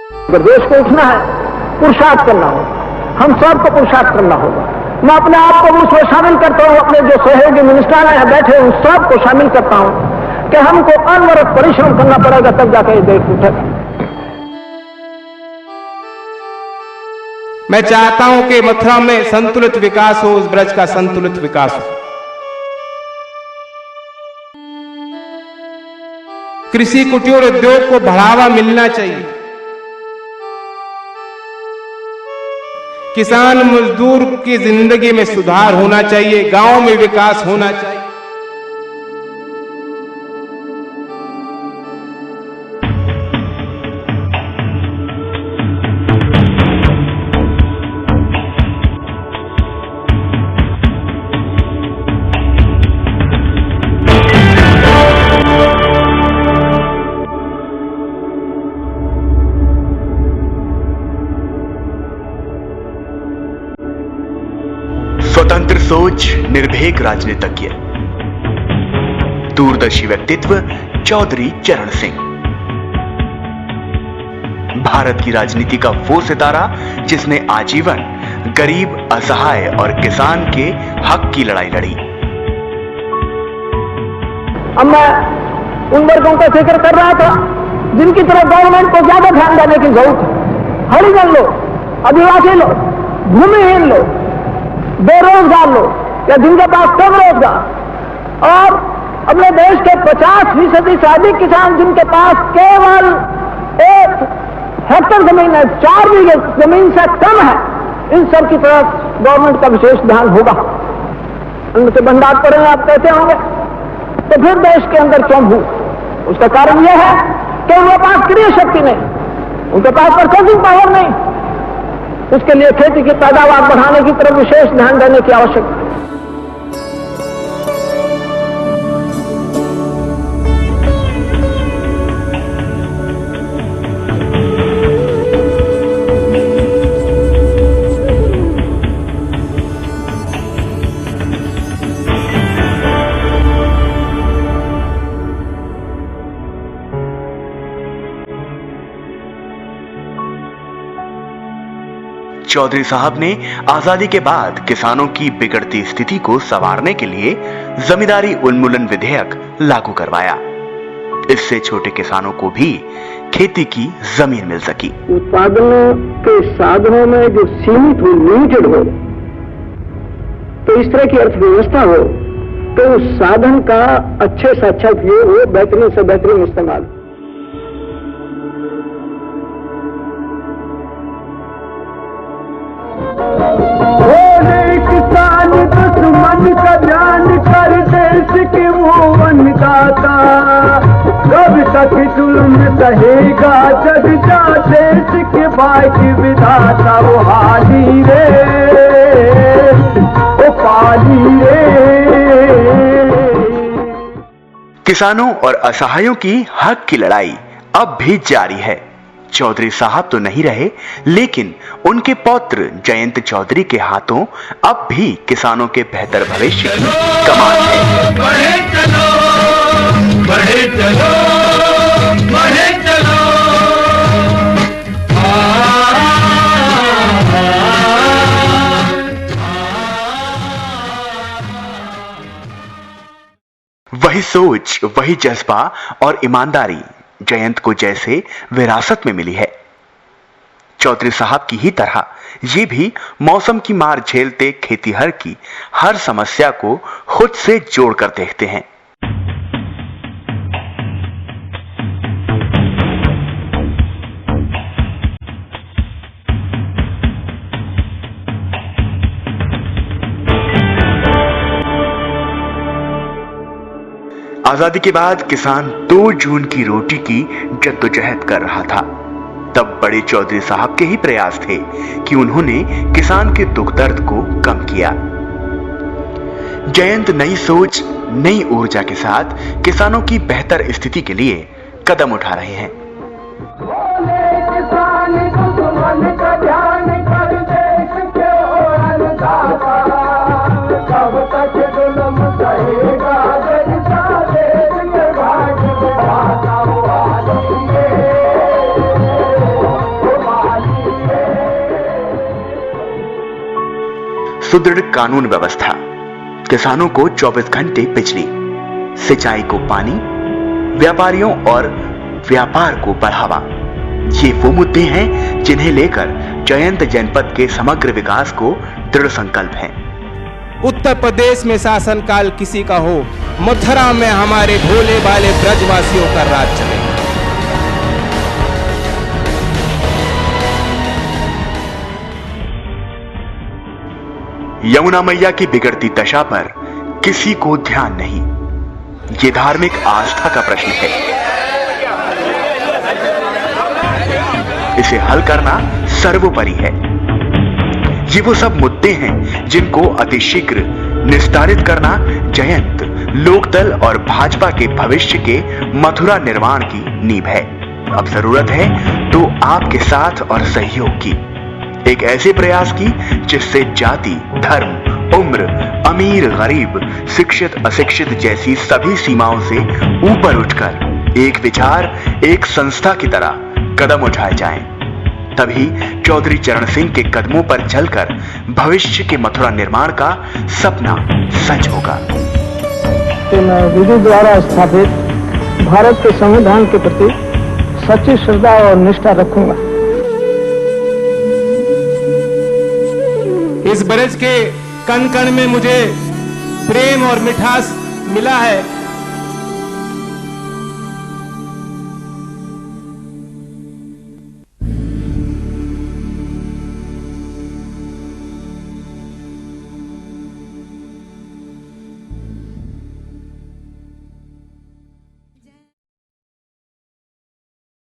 अगर देश को उठना है, पुरुषार्थ करना होगा, हम सबको पुरुषार्थ करना होगा। मैं अपने आप को उसमें शामिल करता हूं, अपने जो सहयोगी मिनिस्टर हैं बैठे उन सबको शामिल करता हूं कि हमको अनवरत परिश्रम करना पड़ेगा, तब जाकर देश उठेगा। मैं चाहता हूं कि मथुरा में संतुलित विकास हो, उस ब्रज का संतुलित विकास हो। कृषि कुटीर उद्योग को बढ़ावा मिलना चाहिए। किसान मजदूर की जिंदगी में सुधार होना चाहिए, गांव में विकास होना चाहिए। स्वतंत्र सोच, निर्भीक राजनीतिज्ञ, दूरदर्शी व्यक्तित्व चौधरी चरण सिंह। भारत की राजनीति का वो सितारा जिसने आजीवन गरीब, असहाय और किसान के हक की लड़ाई लड़ी। अब मैं उन वर्गों का जिक्र कर रहा था जिनकी तरफ गवर्नमेंट को ज्यादा ध्यान देने की जरूरत है। हरिजन लोग, आदिवासी लोग, भूमिहीन लोग, बेरोजगार लोग या जिनके पास कम रोजगार, और अपने देश के 50% से अधिक किसान जिनके पास केवल 1 हेक्टेयर जमीन है, 4 बीघे जमीन से कम है, इन सब की तरफ गवर्नमेंट का विशेष ध्यान होगा। उनसे भंडार करेंगे आप कहते होंगे, तो फिर देश के अंदर क्यों भूख? उसका कारण यह है कि उनके पास क्रय शक्ति नहीं, उनके पास परचेजिंग पावर नहीं। उसके लिए खेती की पैदावार बढ़ाने की तरफ विशेष ध्यान देने की आवश्यकता है। चौधरी साहब ने आजादी के बाद किसानों की बिगड़ती स्थिति को संवारने के लिए जमींदारी उन्मूलन विधेयक लागू करवाया। इससे छोटे किसानों को भी खेती की जमीन मिल सकी। उत्पादनों के साधनों में जो सीमित हो, लिमिटेड हो, तो इस तरह की अर्थव्यवस्था हो तो उस साधन का अच्छे से अच्छा उपयोग हो, बेहतरीन से बेहतरीन इस्तेमाल। किसान दुश्मन का ध्यान कर देश के वो वन गाता, कब तक जुल्म सहेगा जग जा देश के भाग्य विधाता। वो हाली रे, वो पाली रे। किसानों और असहायों की हक की लड़ाई अब भी जारी है। चौधरी साहब तो नहीं रहे, लेकिन उनके पौत्र जयंत चौधरी के हाथों अब भी किसानों के बेहतर भविष्य की कमान है। बढ़े चलो, बढ़े चलो, बढ़े चलो। वही सोच, वही जज्बा और ईमानदारी जयंत को जैसे विरासत में मिली है, चौधरी साहब की ही तरह ये भी मौसम की मार झेलते खेतीहर की हर समस्या को खुद से जोड़कर देखते हैं। आजादी के बाद किसान 2 जून की रोटी की जद्दोजहद कर रहा था। तब बड़े चौधरी साहब के ही प्रयास थे कि उन्होंने किसान के दुख दर्द को कम किया। जयंत नई सोच, नई ऊर्जा के साथ किसानों की बेहतर स्थिति के लिए कदम उठा रहे हैं। सुदृढ़ कानून व्यवस्था, किसानों को 24 घंटे बिजली, सिंचाई को पानी, व्यापारियों और व्यापार को बढ़ावा, ये वो मुद्दे हैं जिन्हें लेकर जयंत जनपद के समग्र विकास को दृढ़ संकल्प है। उत्तर प्रदेश में शासनकाल किसी का हो, मथुरा में हमारे भोले भाले ब्रजवासियों का राज चले। यमुना मैया की बिगड़ती दशा पर किसी को ध्यान नहीं, ये धार्मिक आस्था का प्रश्न है। इसे हल करना सर्वोपरि है। ये वो सब मुद्दे हैं जिनको अतिशीघ्र निस्तारित करना जयंत, लोकदल और भाजपा के भविष्य के मथुरा निर्माण की नींव है। अब जरूरत है तो आपके साथ और सहयोग की, एक ऐसे प्रयास की जिससे जाति, धर्म, उम्र, अमीर, गरीब, शिक्षित, अशिक्षित जैसी सभी सीमाओं से ऊपर उठकर एक विचार, एक संस्था की तरह कदम उठाए जाएं। तभी चौधरी चरण सिंह के कदमों पर चलकर भविष्य के मथुरा निर्माण का सपना सच होगा। मैं विधि द्वारा स्थापित भारत के संविधान के प्रति सच्ची श्रद्धा और निष्ठा रखूंगा। इस ब्रज के कण कण में मुझे प्रेम और मिठास मिला है।